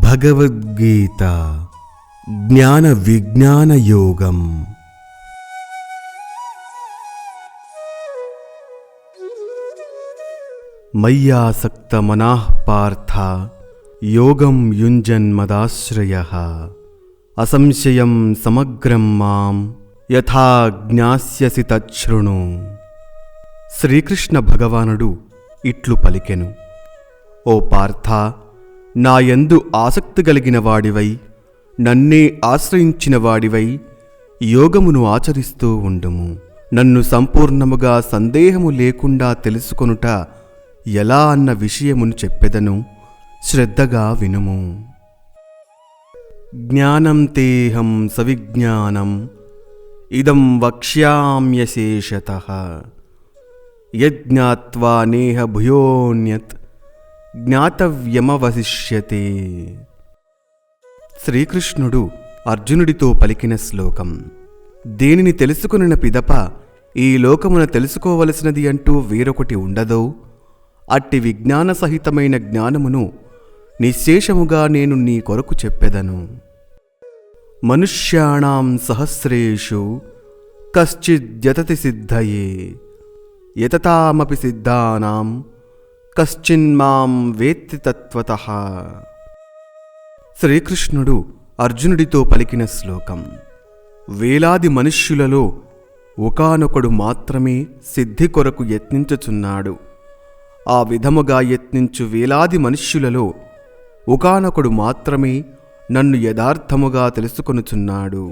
భగవద్గీత జ్ఞాన విజ్ఞాన యోగం. మయ్యాసక్త మనాః పార్థ యోగం యుంజన్మదాశ్రయః అసంశయం సమగ్రం మాం యథా జ్ఞాస్యసి తచ్ఛృణు. శ్రీకృష్ణ భగవానుడు ఇట్లు పలికెను: ఓ పార్థ, నాయందు ఆసక్తి కలిగిన వాడివై నన్నే ఆశ్రయించిన వాడివై యోగమును ఆచరిస్తూ ఉండుము. నన్ను సంపూర్ణముగా సందేహము లేకుండా తెలుసుకొనుట ఎలా అన్న విషయమును చెప్పెదను, శ్రద్ధగా వినుము. జ్ఞానం తేహం సవిజ్ఞానం ఇదం వక్ష్యామ్యశేషతః యజ్ఞాత్వా నేహ భూయోన్యత్ జ్ఞాతవ్యమవశిష్యతే. శ్రీకృష్ణుడు అర్జునుడితో పలికిన శ్లోకం. దేనిని తెలుసుకొనిన పిదప ఈ లోకమున తెలుసుకోవలసినది అంటూ వేరొకటి ఉండదో అట్టి విజ్ఞాన సహితమైన జ్ఞానమును నిశ్శేషముగా నేను నీ కొరకు చెప్పెదను. మనుష్యాణం సహస్రేషు కశ్చిద్యతతి సిద్ధయే యతతామపి సిద్ధానాం కశ్చిన్మాం వేత్తి తత్వతః. శ్రీకృష్ణుడు అర్జునుడితో పలికిన శ్లోకం. వేలాది మనుష్యులలో ఒకానొకడు మాత్రమే సిద్ధి కొరకు యత్నించుచున్నాడు. ఆ విధముగా యత్నించు వేలాది మనుష్యులలో ఒకానొకడు మాత్రమే నన్ను యథార్థముగా తెలుసుకొనుచున్నాడు.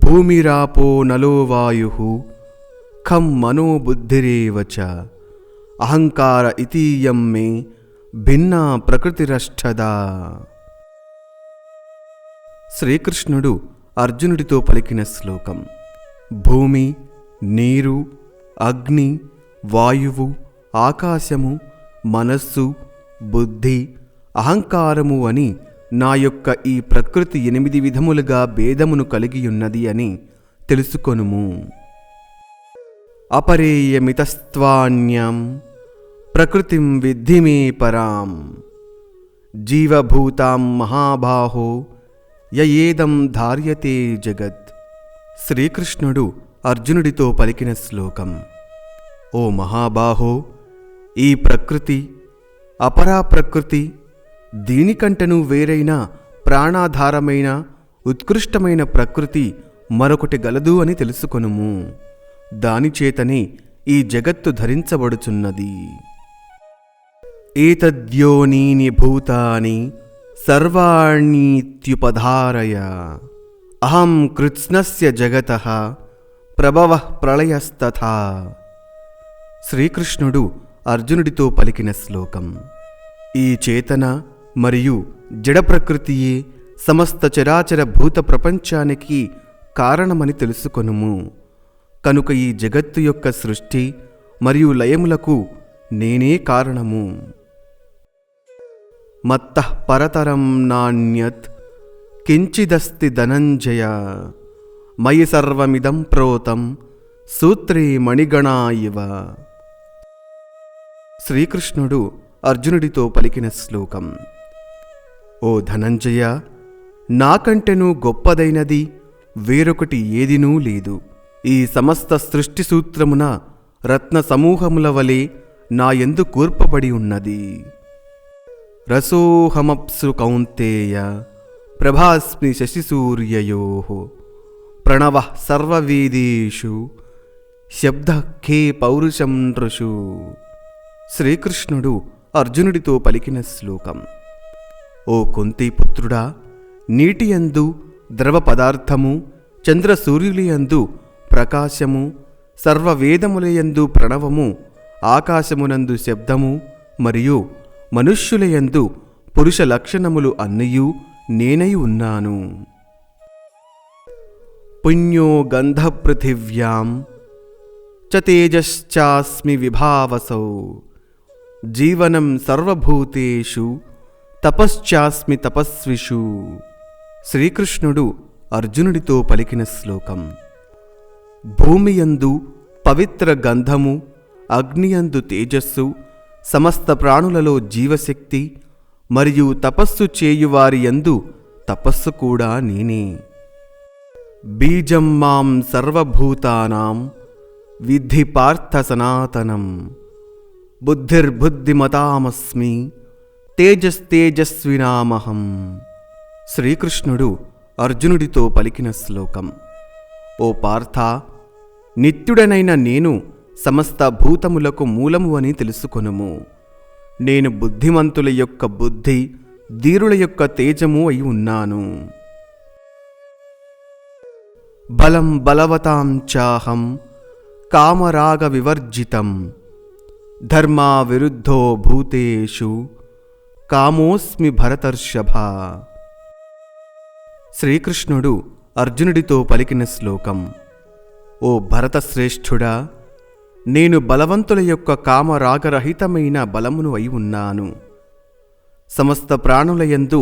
భూమిరాపో నలో వాయుః ఖం మనో బుద్ధిరేవ చ అహంకార ఇతీయం మే భిన్నా ప్రకృతిరష్ఠదా. శ్రీకృష్ణుడు అర్జునుడితో పలికిన శ్లోకం. భూమి, నీరు, అగ్ని, వాయువు, ఆకాశము, మనస్సు, బుద్ధి, అహంకారము అని నా యొక్క ఈ ప్రకృతి 8 విధములుగా భేదమును కలిగియున్నది అని తెలుసుకొనుము. అపరేయమితస్త్వాన్యం ప్రకృతిం విద్ధి మే పరాం జీవభూతాం మహాబాహో యయేదం ధార్యతే జగత్. శ్రీకృష్ణుడు అర్జునుడితో పలికిన శ్లోకం. ఓ మహాబాహో, ఈ ప్రకృతి, అపరా ప్రకృతి, దీనికంటను వేరైన ప్రాణాధారమైన ఉత్కృష్టమైన ప్రకృతి మరొకటి గలదు అని తెలుసుకొనుము. దానిచేతనే ఈ జగత్తు ధరించబడుచున్నది. ఏతద్యోనీని భూతాని సర్వాణీత్యుపధారయ అహం కృత్స్నస్య జగతః ప్రభవః ప్రళయస్తథా. శ్రీకృష్ణుడు అర్జునుడితో పలికిన శ్లోకం. ఈ చేతన మరియు జడ ప్రకృతియే సమస్త చరాచర భూత ప్రపంచానికి కారణమని తెలుసుకొనుము. కనుక ఈ జగత్తు యొక్క సృష్టి మరియు లయములకు నేనే కారణము. మత్తః పరతరం నాన్యత్ కించిదస్తి ధనంజయ మయి సర్వమిదం ప్రోతం సూత్రే మణిగణా ఇవ. శ్రీకృష్ణుడు అర్జునుడితో పలికిన శ్లోకం. ఓ ధనంజయ, నాకంటెను గొప్పదైనది వేరొకటి ఏదినూ లేదు. ఈ సమస్త సృష్టి సూత్రమున రత్న సమూహముల వలె నాయందు కూర్పబడి ఉన్నది. రసోహమప్సు కౌంతేయ ప్రభాస్మి శశిసూర్యయోః ప్రణవః సర్వవేదేషు శబ్దః ఖే పౌరుషం నృషు. శ్రీకృష్ణుడు అర్జునుడితో పలికిన శ్లోకం. ఓ కుంతీపుత్రుడా, నీటియందు ద్రవ పదార్థము, చంద్ర సూర్యులయందు ప్రకాశము, సర్వవేదములయందు ప్రణవము, ఆకాశమునందు శబ్దము మరియు మనుష్యులయందు పురుష లక్షణములు అన్నయూ నేనై ఉన్నాను. పుణ్యో గంధ పృథివ్యాం చ తేజశ్చాస్మి విభావసౌ జీవనం సర్వభూతేషు తపశ్చాస్మి తపస్విషు. శ్రీకృష్ణుడు అర్జునుడితో పలికిన శ్లోకం. భూమియందు పవిత్ర గంధము, అగ్నియందు తేజస్సు, సమస్త ప్రాణులలో జీవశక్తి, మరియు తపస్సు చేయువారి యందు తపస్సు కూడా నేనే. బీజం మాం సర్వభూతానాం విద్ధి పార్థ సనాతనం. బుద్ధిర్బుద్ధిమతామస్మి తేజస్తేజస్వినామహం. శ్రీకృష్ణుడు అర్జునుడితో పలికిన శ్లోకం. ఓ పార్థ, నిత్యుడనైన నేను సమస్త భూతములకు మూలము అని తెలుసుకొనుము. నేను బుద్ధిమంతుల యొక్క బుద్ధి, ధీరుల యొక్క తేజము అయి ఉన్నాను. బలం బలవతాం చాహం కామరాగ వివర్జితం. ధర్మా విరుద్ధో భూతేషు కామోస్మి భరతర్షభ. శ్రీకృష్ణుడు అర్జునుడితో పలికిన శ్లోకం. ఓ భరతశ్రేష్ఠుడా, నేను బలవంతుల యొక్క కామరాగరహితమైన బలమును అయి ఉన్నాను. సమస్త ప్రాణులయందు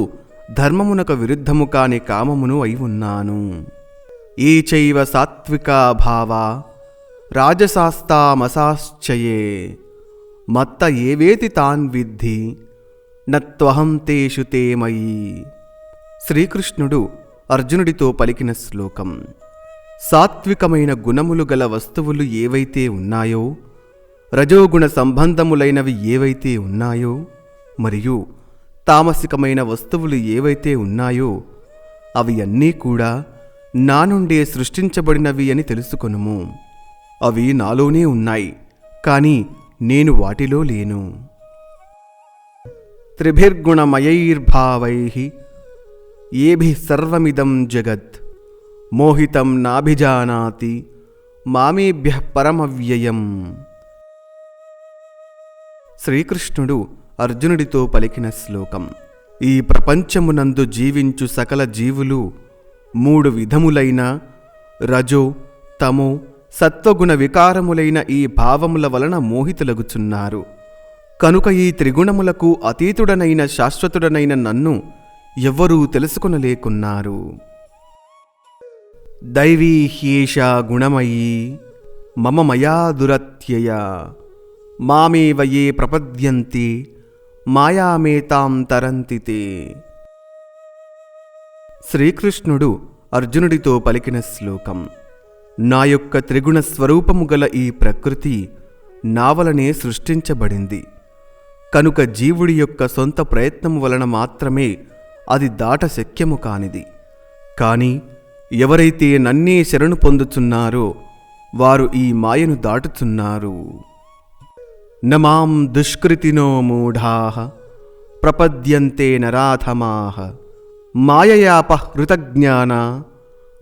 ధర్మమునకు విరుద్ధము కాని కామమును అయి ఉన్నాను. ఏ చైవ సాత్వికా భావా రాజసాస్తామసాశ్చయే మత్త ఏవేతి తాన్ విద్ధి నత్వహం తేషు తే మయి. శ్రీకృష్ణుడు అర్జునుడితో పలికిన శ్లోకం. సాత్వికమైన గుణములు గల వస్తువులు ఏవైతే ఉన్నాయో, రజోగుణ సంబంధములైనవి ఏవైతే ఉన్నాయో, మరియు తామసికమైన వస్తువులు ఏవైతే ఉన్నాయో అవి అన్నీ కూడా నా నుండే సృష్టించబడినవి అని తెలుసుకొనుము. అవి నాలోనే ఉన్నాయి, కానీ నేను వాటిలో లేను. త్రిభిర్గుణమయైర్భావైః ఏభిః సర్వమిదం జగత్ మోహితం నాభిజానాతి మామేభ్యః పరమవ్యయం. శ్రీకృష్ణుడు అర్జునుడితో పలికిన శ్లోకం. ఈ ప్రపంచమునందు జీవించు సకల జీవులు 3 విధములైన రజో, తమో, సత్వగుణ వికారములైన ఈ భావముల వలన మోహితులగుచున్నారు. కనుక ఈ త్రిగుణములకు అతీతుడనైన శాశ్వతుడనైన నన్ను ఎవ్వరూ తెలుసుకొనలేకున్నారు. దైవీ హ్యేషా గుణమయీ మమ మయా దురత్యయా మామేవ యే ప్రపద్యంతి మాయామేతాం తరంతి తే. శ్రీకృష్ణుడు అర్జునుడితో పలికిన శ్లోకం. నా యొక్క త్రిగుణ స్వరూపము గల ఈ ప్రకృతి నా వలనే సృష్టించబడింది. కనుక జీవుడి యొక్క సొంత ప్రయత్నము వలన మాత్రమే అది దాట శక్యము కానిది. కాని ఎవరైతే నన్నే శరణు పొందుచున్నారో వారు ఈ మాయను దాటుచున్నారు. నమాం దుష్కృతినో మూఢాః ప్రపద్యంతే నరాధమాః మాయయాపహృతజ్ఞానా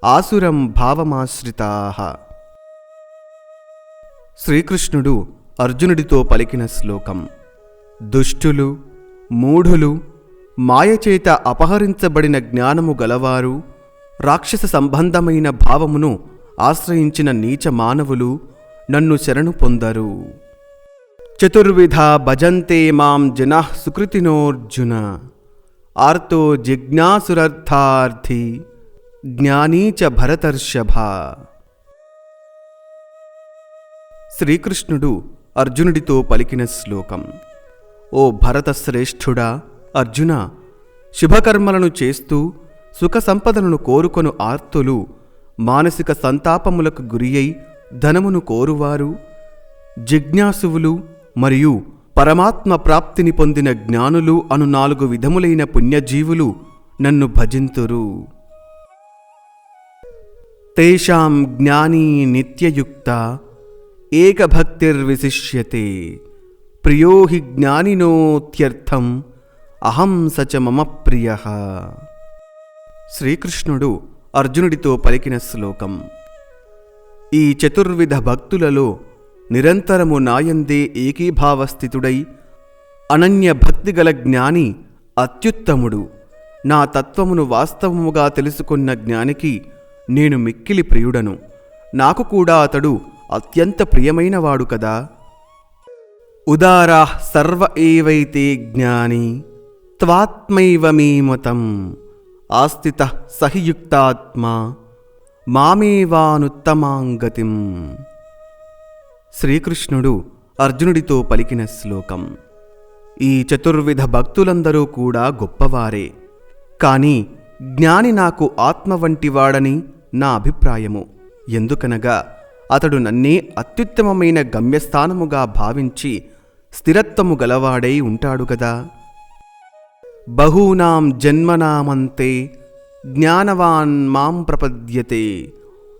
ఆసురం భావమాశ్రితాః. శ్రీకృష్ణుడు అర్జునుడితో పలికిన శ్లోకం. దుష్టులు, మూఢులు, మాయచేత అపహరించబడిన జ్ఞానము గలవారు, రాక్షస సంబంధమైన భావమును ఆశ్రయించిన నీచ మానవులు నన్ను శరణు పొందరు. చతుర్విధా భజంతే మాం జనాః సుకృతినోర్జున ఆర్తో జిజ్ఞాసురర్థార్థి జ్ఞానీ చ భరతర్షభ. శ్రీకృష్ణుడు అర్జునుడితో పలికిన శ్లోకం. ఓ భరతశ్రేష్ఠుడా, అర్జున, శుభకర్మలను చేస్తూ సుఖ సంపదలను కోరుకొను ఆర్తులు, మానసిక సంతాపములకు గురియై ధనమును కోరువారు, జిజ్ఞాసువులు మరియు పరమాత్మ ప్రాప్తిని పొందిన జ్ఞానులు అను 4 విధములైన పుణ్యజీవులు నన్ను భజింతురు. తేషాం జ్ఞానీ నిత్యయుక్త ఏకభక్తిర్విశిష్యతే ప్రియో హి జ్ఞానినోత్యర్థం అహం సచ మమ ప్రియః. శ్రీకృష్ణుడు అర్జునుడితో పలికిన శ్లోకం. ఈ చతుర్విధ భక్తులలో నిరంతరము నాయందే ఏకీభావస్థితుడై అనన్య భక్తిగల జ్ఞాని అత్యుత్తముడు. నా తత్వమును వాస్తవముగా తెలుసుకున్న జ్ఞానికి నేను మిక్కిలి ప్రియుడను. నాకు కూడా అతడు అత్యంత ప్రియమైనవాడు కదా. ఉదారాః సర్వ ఏవైతే జ్ఞాని త్వాత్మైవ మే మతం ఆస్థితః సహియుక్తాత్మా మామేవానుత్తమాం గతిం. శ్రీకృష్ణుడు అర్జునుడితో పలికిన శ్లోకం. ఈ చతుర్విధ భక్తులందరూ కూడా గొప్పవారే. కాని జ్ఞాని నాకు ఆత్మ వంటివాడని నా అభిప్రాయము. ఎందుకనగా అతడు నన్నే అత్యుత్తమమైన గమ్యస్థానముగా భావించి స్థిరత్వము గలవాడై ఉంటాడు గదా. బహూనాం జన్మనామంతే జ్ఞానవాన్ మాం ప్రపద్యతే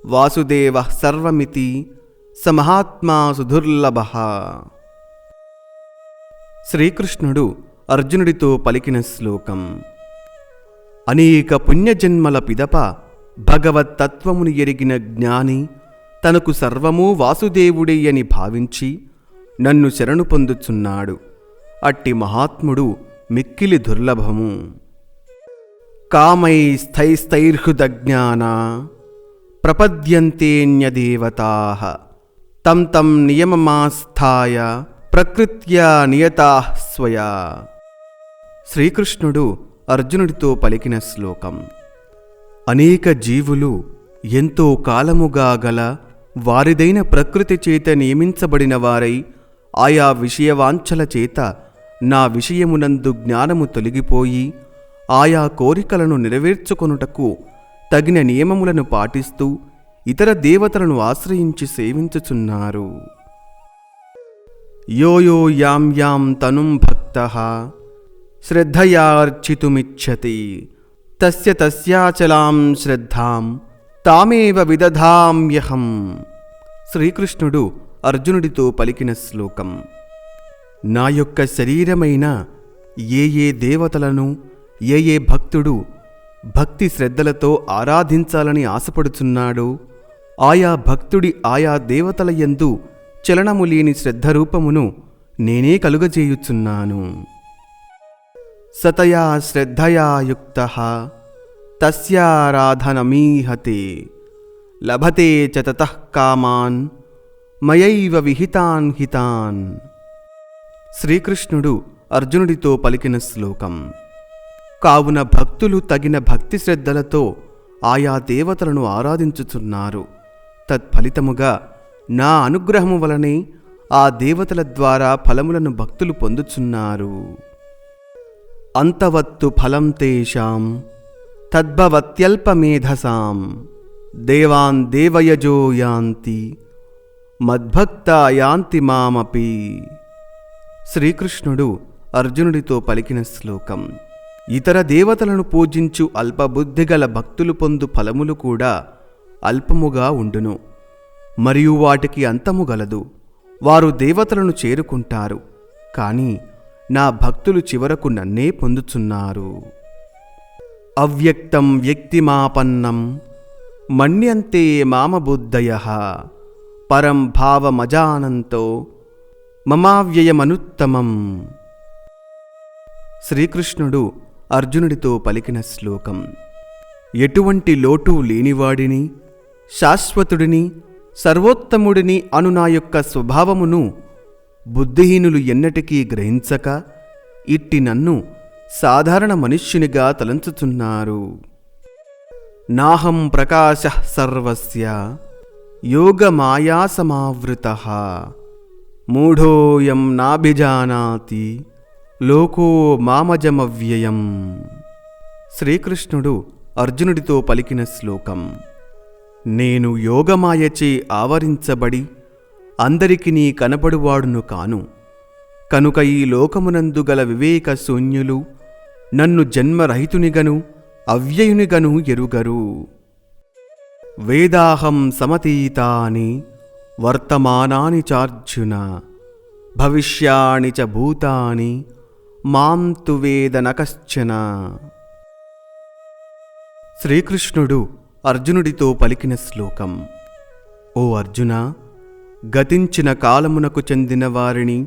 వాసుదేవ సర్వమితి సమహాత్మా సుదుర్లభః. శ్రీకృష్ణుడు అర్జునుడితో పలికిన శ్లోకం. అనేక పుణ్యజన్మల పిదప భగవత్తత్వముని ఎరిగిన జ్ఞాని తనకు సర్వమూ వాసుదేవుడే అని భావించి నన్ను శరణు పొందుచున్నాడు. అట్టి మహాత్ముడు మిక్కిలి దుర్లభము. కామైస్థైస్థైర్హృదజ్ఞానా ప్రపద్యంతేన్యదేవతాః తం తం నియమమాస్థాయ ప్రకృత్యా నియతాః స్వయా. శ్రీకృష్ణుడు అర్జునుడితో పలికిన శ్లోకం. అనేక జీవులు ఎంతో కాలముగా గల వారిదైన ప్రకృతి చేత నియమించబడిన వారై ఆయా విషయవాంఛల చేత నా విషయమునందు జ్ఞానము తొలగిపోయి ఆయా కోరికలను నెరవేర్చుకొనుటకు తగిన నియమములను పాటిస్తూ ఇతర దేవతలను ఆశ్రయించి సేవించుచున్నారు. యో యో యాం యాం తనుం భక్తః శ్రద్ధయార్చితుమిచ్చతి తస్య తస్యాచలాం శ్రద్ధాం తామేవ విదధామ్యహం. శ్రీకృష్ణుడు అర్జునుడితో పలికిన శ్లోకం. నా యొక్క శరీరమైన ఏ దేవతలను ఏ భక్తుడు భక్తి శ్రద్ధలతో ఆరాధించాలని ఆశపడుచున్నాడో ఆయా భక్తుడి ఆయా దేవతల యందు చలనము లేని శ్రద్ధరూపమును నేనే కలుగజేయుచున్నాను. సతయా శ్రద్ధయా యుక్తః తస్యారాధనమీహతే లభతే చ తతః కామాన్ మయైవ విహితాన్ హితాన్. శ్రీకృష్ణుడు అర్జునుడితో పలికిన శ్లోకం. కావున భక్తులు తగిన భక్తి శ్రద్ధలతో ఆయా దేవతలను ఆరాధించుచున్నారు. తత్ఫలితముగా నా అనుగ్రహము వలనే ఆ దేవతల ద్వారా ఫలములను భక్తులు పొందుచున్నారు. అంతవత్తు ఫలం తేషాం తద్భవత్యల్పమేధసాం దేవాన్ దేవయజో యాంతి మద్భక్తా యాంతి మామపి. శ్రీకృష్ణుడు అర్జునుడితో పలికిన శ్లోకం. ఇతర దేవతలను పూజించు అల్పబుద్ధిగల భక్తులు పొందు ఫలములు కూడా అల్పముగా ఉండును, మరియు వాటికి అంతము గలదు. వారు దేవతలను చేరుకుంటారు, కాని నా భక్తులు చివరకు నన్నే పొందుచున్నారు. అవ్యక్తం వ్యక్తిమాపన్నం మన్యంతే మామబుద్ధయః పరం భావమజానంతో మమావ్యయమనుత్తమం. శ్రీకృష్ణుడు అర్జునుడితో పలికిన శ్లోకం. ఎటువంటి లోటు లేనివాడిని, శాశ్వతుడిని, సర్వోత్తముడిని అను నా యొక్క స్వభావమును బుద్ధిహీనులు ఎన్నటికీ గ్రహించక ఇట్టి నన్ను సాధారణ మనుష్యునిగా తలంచుచున్నారు. నాహం ప్రకాశః సర్వస్య యోగమాయాసమావృతః మూఢోయం నాభిజానాతి లోకో మామజమవ్యయం. శ్రీకృష్ణుడు అర్జునుడితో పలికిన శ్లోకం. నేను యోగమాయచే ఆవరించబడి అందరికినీ కనబడువాడును కాను. కనుక ఈ లోకమునందు గల వివేక శూన్యులు నన్ను జన్మరహితునిగను అవ్యయునిగను ఎరుగరు. వేదాహం సమతీతాని వర్తమానాని చార్జున భవిష్యాణి చ భూతాని మాం తు వేద న కశ్చన. శ్రీకృష్ణుడు అర్జునుడితో పలికిన శ్లోకం. ఓ అర్జున, గతించిన కాలమునకు చెందిన వారిని,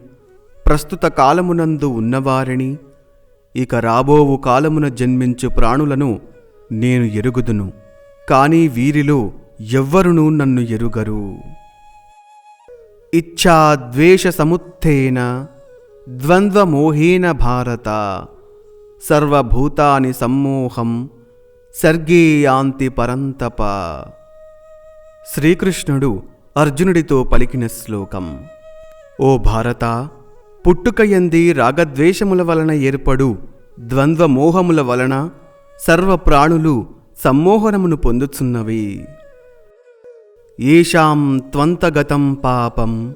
ప్రస్తుత కాలమునందు ఉన్నవారిని, ఇక రాబోవు కాలమున జన్మించు ప్రాణులను నేను ఎరుగుదును, కానీ వీరిలో ఎవ్వరునూ నన్ను ఎరుగరు. ఇచ్ఛాద్వేష సముత్థేన ద్వంద్వమోహేన భారత సర్వభూతాని సమ్మోహం సర్గే యాంతి పరంతప. శ్రీకృష్ణుడు అర్జునుడితో పలికిన శ్లోకం. ఓ భారత, పుట్టుకయంది రాగద్వేషముల వలన ఏర్పడు ద్వంద్వమోహముల వలన సర్వప్రాణులు సమ్మోహనమును పొందుచున్నవి. ఏషాం త్వంతగతం పాపం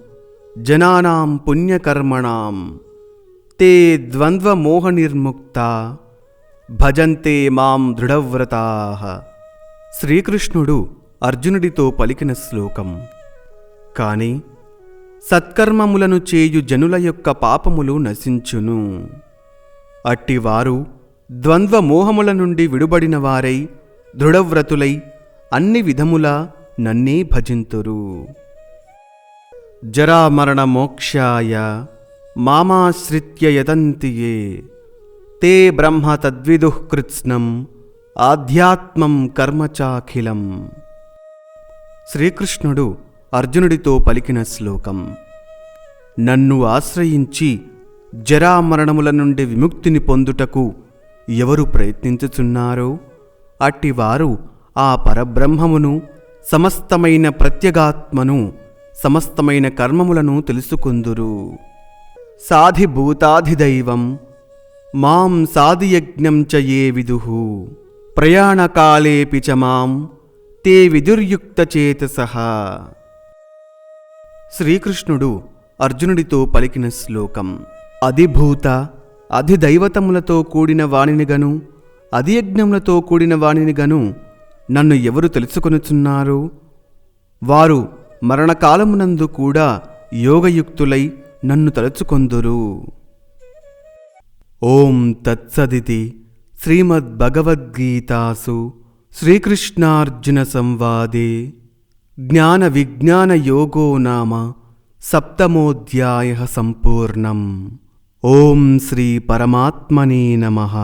జనానాం పుణ్యకర్మణాం తే ద్వంద్వమోహనిర్ముక్తా భజంతే మాం దృఢవ్రతాః. శ్రీకృష్ణుడు అర్జునుడితో పలికిన శ్లోకం. కాని సత్కర్మములను చేయు జనుల యొక్క పాపములు నశించును. అట్టివారు ద్వంద్వమోహముల నుండి విడుబడిన వారై దృఢవ్రతులై అన్ని విధములా నన్నే భజింతురు. జరామరణ మోక్షాయ మామాశ్రిత్య యతంతి యే తే బ్రహ్మ తద్విదుః కృత్స్నం ఆధ్యాత్మం కర్మ చాఖిలం. శ్రీకృష్ణుడు అర్జునుడితో పలికిన శ్లోకం. నన్ను ఆశ్రయించి జరామరణముల నుండి విముక్తిని పొందుటకు ఎవరు ప్రయత్నించుచున్నారో అట్టివారు ఆ పరబ్రహ్మమును, సమస్తమైన ప్రత్యేగాత్మను, సమస్తమైన కర్మములను తెలుసుకుందురు. సాధిభూతాధిదైవం మాం సాధియజ్ఞం చ యే విదుః ప్రయాణకాలేపి చ మాం తే విదుర్యుక్తచేతసః. శ్రీకృష్ణుడు అర్జునుడితో పలికిన శ్లోకం. అధిభూత అధిదైవతములతో కూడిన వాణినిగను అధియజ్ఞములతో కూడిన వాణినిగను నన్ను ఎవరు తెలుసుకొనుచున్నారో వారు మరణకాలమునందు కూడా యోగయుక్తులై నన్ను తలుచుకొందురు. ఓం తత్సదితి శ్రీమద్భగవద్గీతాసు శ్రీకృష్ణార్జున సంవాదే జ్ఞాన విజ్ఞాన యోగో నామ సప్తమోధ్యాయః సంపూర్ణం. ఓం శ్రీ పరమాత్మనే నమః.